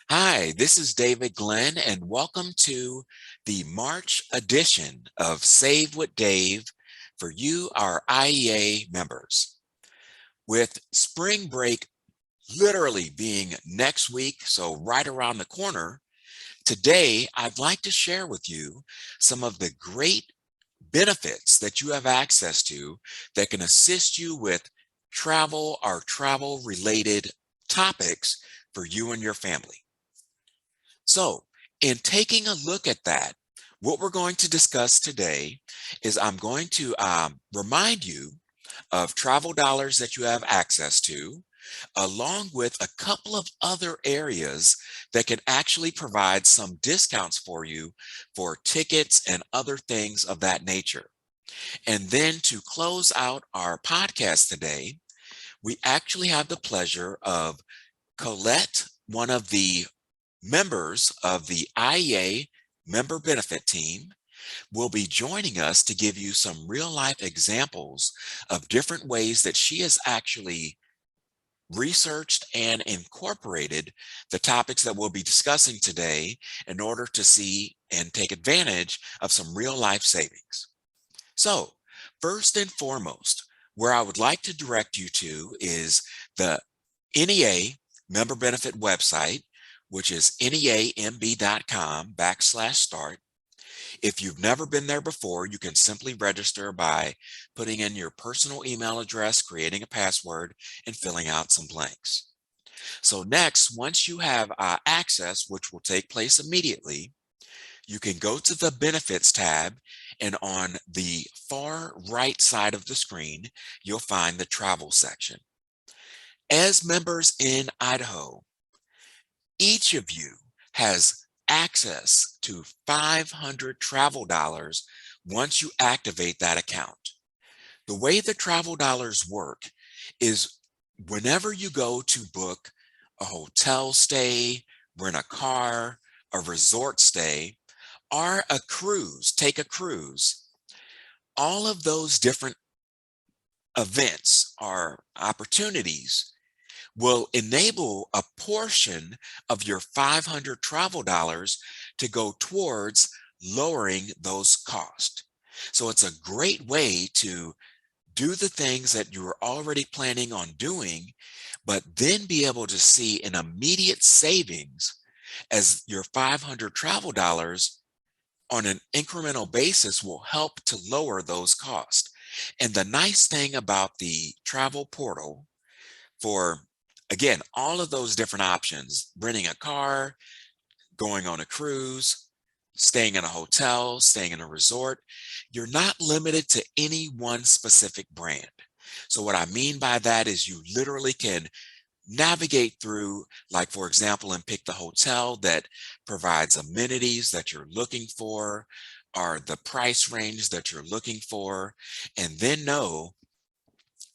Hi, this is David Glenn, and welcome to the March edition of Save with Dave for you, our IEA members. With spring break literally being next week, so right around the corner, today I'd like to share with you some of the great benefits that you have access to that can assist you with travel or travel related topics for you and your family. So, in taking a look at that, what we're going to discuss today is I'm going to remind you of travel dollars that you have access to, along with a couple of other areas that can actually provide some discounts for you for tickets and other things of that nature. And then to close out our podcast today, we actually have the pleasure of Colette, one of the members of the IEA member benefit team, will be joining us to give you some real life examples of different ways that she has actually researched and incorporated the topics that we'll be discussing today in order to see and take advantage of some real life savings. So, first and foremost, where I would like to direct you to is the NEA member benefit website, which is neamb.com/start. If you've never been there before, you can simply register by putting in your personal email address, creating a password, and filling out some blanks. So next, once you have access, which will take place immediately, you can go to the Benefits tab, and on the far right side of the screen, you'll find the Travel section. As members in Idaho, each of you has access to 500 travel dollars once you activate that account. The way the travel dollars work is whenever you go to book a hotel stay, rent a car, a resort stay, or a cruise, take a cruise, all of those different events or opportunities will enable a portion of your 500 travel dollars to go towards lowering those costs. So it's a great way to do the things that you were already planning on doing, but then be able to see an immediate savings as your 500 travel dollars on an incremental basis will help to lower those costs. And the nice thing about the travel portal for, again, all of those different options, renting a car, going on a cruise, staying in a hotel, staying in a resort, you're not limited to any one specific brand. So what I mean by that is you literally can navigate through, like for example, and pick the hotel that provides amenities that you're looking for, or the price range that you're looking for, and then know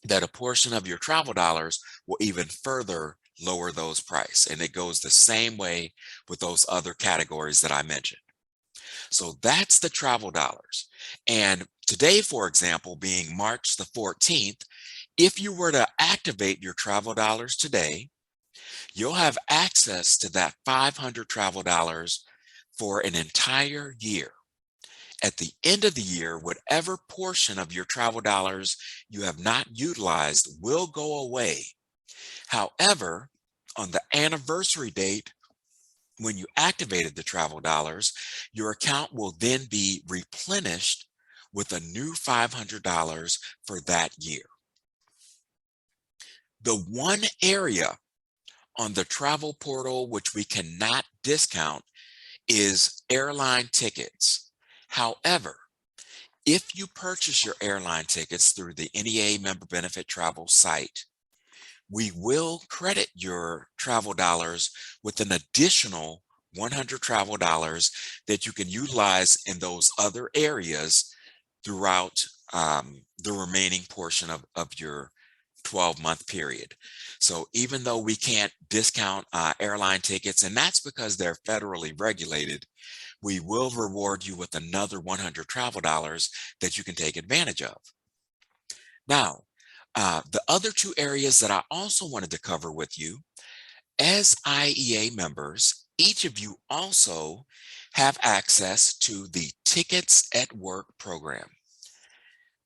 that a portion of your travel dollars will even further lower those price. And it goes the same way with those other categories that I mentioned. So that's the travel dollars. And today, for example, being March the 14th, if you were to activate your travel dollars today, you'll have access to that 500 travel dollars for an entire year. At the end of the year, whatever portion of your travel dollars you have not utilized will go away. However, on the anniversary date, when you activated the travel dollars, your account will then be replenished with a new $500 for that year. The one area on the travel portal which we cannot discount is airline tickets. However, if you purchase your airline tickets through the NEA member benefit travel site, we will credit your travel dollars with an additional 100 travel dollars that you can utilize in those other areas throughout the remaining portion of your 12-month period. So even though we can't discount airline tickets, and that's because they're federally regulated, we will reward you with another 100 travel dollars that you can take advantage of. Now, the other two areas that I also wanted to cover with you, as IEA members, each of you also have access to the Tickets at Work program.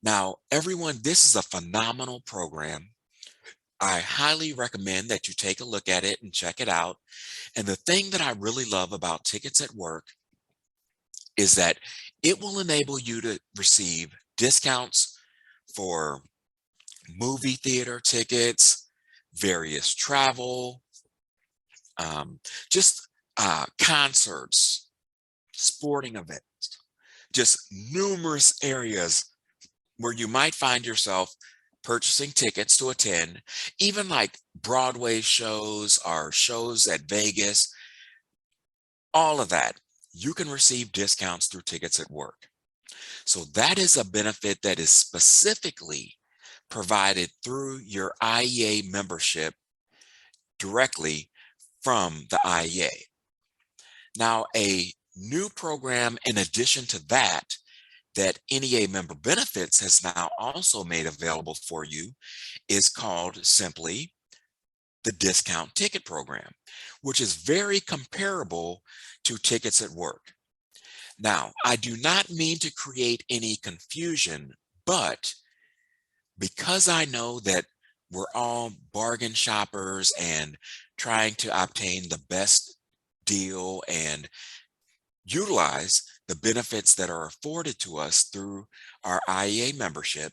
Now, everyone, this is a phenomenal program. I highly recommend that you take a look at it and check it out. And the thing that I really love about Tickets at Work is that it will enable you to receive discounts for movie theater tickets, various travel, um, just concerts, sporting events, just numerous areas where you might find yourself purchasing tickets to attend, even like Broadway shows or shows at Vegas, all of that. You can receive discounts through Tickets at Work. So that is a benefit that is specifically provided through your IEA membership directly from the IEA. Now, a new program in addition to that, that NEA Member Benefits has now also made available for you is called simply the Discount Ticket Program, which is very comparable to Tickets at Work. Now, I do not mean to create any confusion, but because I know that we're all bargain shoppers and trying to obtain the best deal and utilize the benefits that are afforded to us through our IEA membership,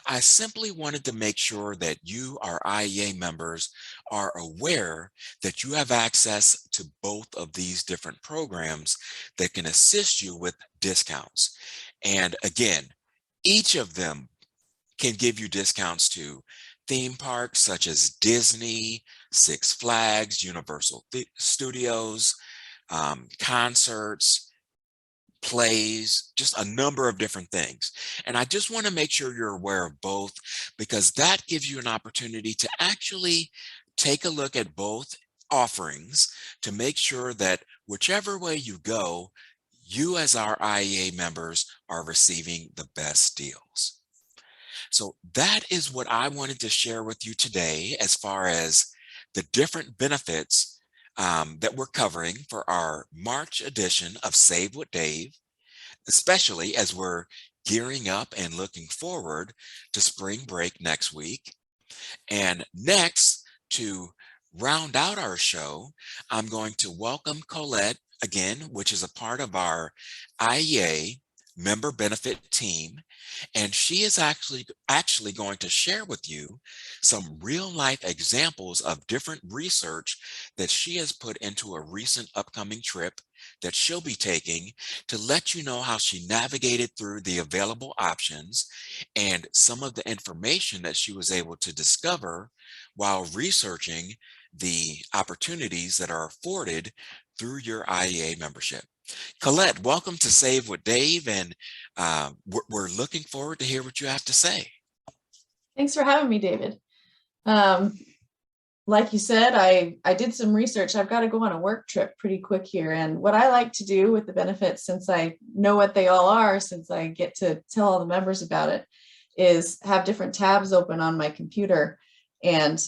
I simply wanted to make sure that you, our IEA members, are aware that you have access to both of these different programs that can assist you with discounts. And again, each of them can give you discounts to theme parks such as Disney, Six Flags, Universal Studios, concerts, plays, just a number of different things. And I just want to make sure you're aware of both because that gives you an opportunity to actually take a look at both offerings to make sure that whichever way you go, you as our IEA members are receiving the best deals. So that is what I wanted to share with you today as far as the different benefits that we're covering for our March edition of Save with Dave, especially as we're gearing up and looking forward to spring break next week. And next, to round out our show, I'm going to welcome Colette again, which is a part of our IEA member benefit team. And she is actually going to share with you some real life examples of different research that she has put into a recent upcoming trip that she'll be taking to let you know how she navigated through the available options and some of the information that she was able to discover while researching the opportunities that are afforded through your IEA membership. Colette, welcome to Save with Dave, and we're looking forward to hear what you have to say. Thanks for having me, David. Like you said, I did some research. I've got to go on a work trip pretty quick here. And what I like to do with the benefits, since I know what they all are, since I get to tell all the members about it, is have different tabs open on my computer. And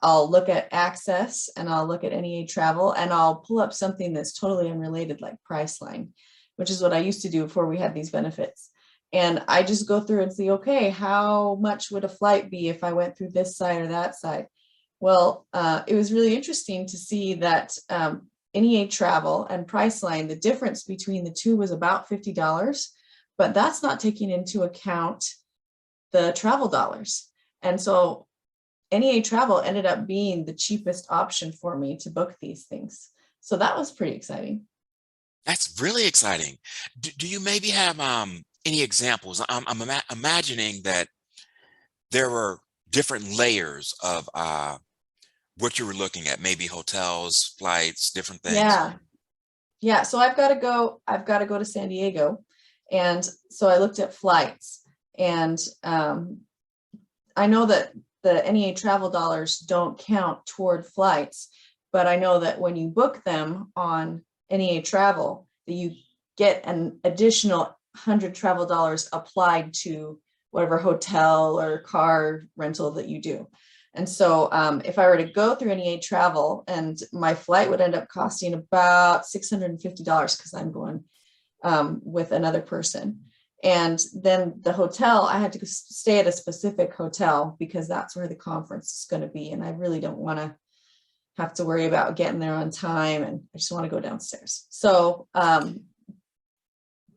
I'll look at access and I'll look at NEA travel and I'll pull up something that's totally unrelated like Priceline, which is what I used to do before we had these benefits. And I just go through and see, okay, how much would a flight be if I went through this side or that side? Well, it was really interesting to see that NEA travel and Priceline, the difference between the two was about $50, but that's not taking into account the travel dollars. And so NEA travel ended up being the cheapest option for me to book these things. So that was pretty exciting. That's really exciting. Do you maybe have any examples? I'm imagining that there were different layers of what you were looking at, maybe hotels, flights, different things. Yeah. So I've got to go to San Diego. And so I looked at flights, and I know that the NEA travel dollars don't count toward flights, but I know that when you book them on NEA travel, that you get an additional 100 travel dollars applied to whatever hotel or car rental that you do. And so if I were to go through NEA travel, and my flight would end up costing about $650 because I'm going with another person. And then the hotel, I had to stay at a specific hotel because that's where the conference is going to be. And I really don't want to have to worry about getting there on time. And I just want to go downstairs. So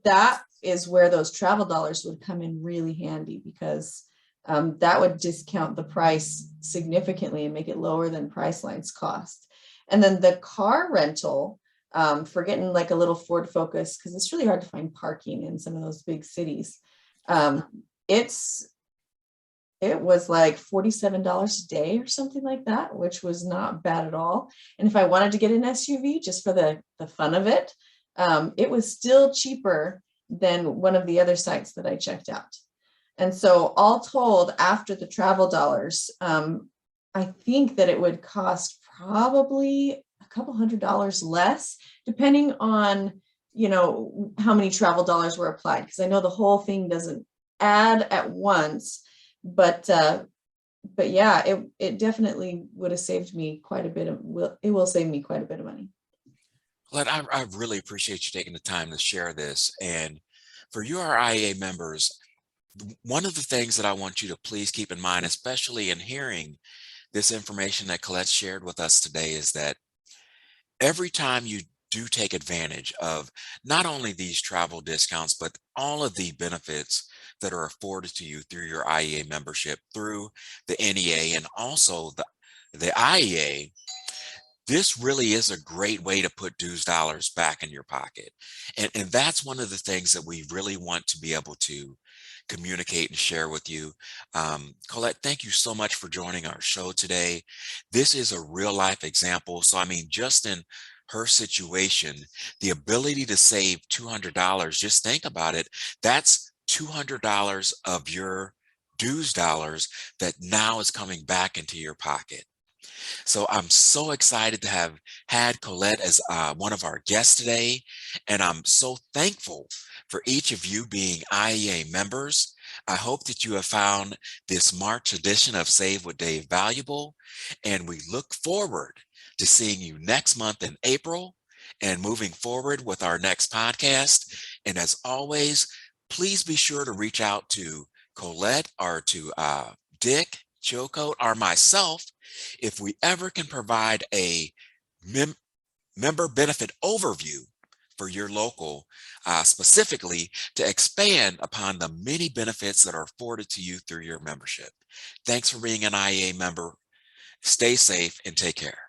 that is where those travel dollars would come in really handy, because that would discount the price significantly and make it lower than Priceline's cost. And then the car rental, for getting like a little Ford Focus, because it's really hard to find parking in some of those big cities. It was like $47 a day or something like that, which was not bad at all. And if I wanted to get an SUV just for the fun of it, it was still cheaper than one of the other sites that I checked out. And so all told, after the travel dollars, I think that it would cost probably a couple $100 less, depending on, how many travel dollars were applied. Because I know the whole thing doesn't add at once, but yeah, it definitely would have saved me quite a bit of, it will save me quite a bit of money. Glenn, I really appreciate you taking the time to share this. And for you, our IEA members, one of the things that I want you to please keep in mind, especially in hearing this information that Colette shared with us today, is that every time you do take advantage of not only these travel discounts, but all of the benefits that are afforded to you through your IEA membership, through the NEA, and also the IEA, this really is a great way to put dues dollars back in your pocket. And that's one of the things that we really want to be able to communicate and share with you. Colette, thank you so much for joining our show today. This is a real life example. So, I mean, just in her situation, the ability to save $200, just think about it. That's $200 of your dues dollars that now is coming back into your pocket. So I'm so excited to have had Colette as one of our guests today. And I'm so thankful for each of you being IEA members. I hope that you have found this March edition of Save with Dave valuable. And we look forward to seeing you next month in April and moving forward with our next podcast. And as always, please be sure to reach out to Colette or to Dick, Chilcote, or myself if we ever can provide a member benefit overview for your local, specifically to expand upon the many benefits that are afforded to you through your membership. Thanks for being an IEA member. Stay safe and take care.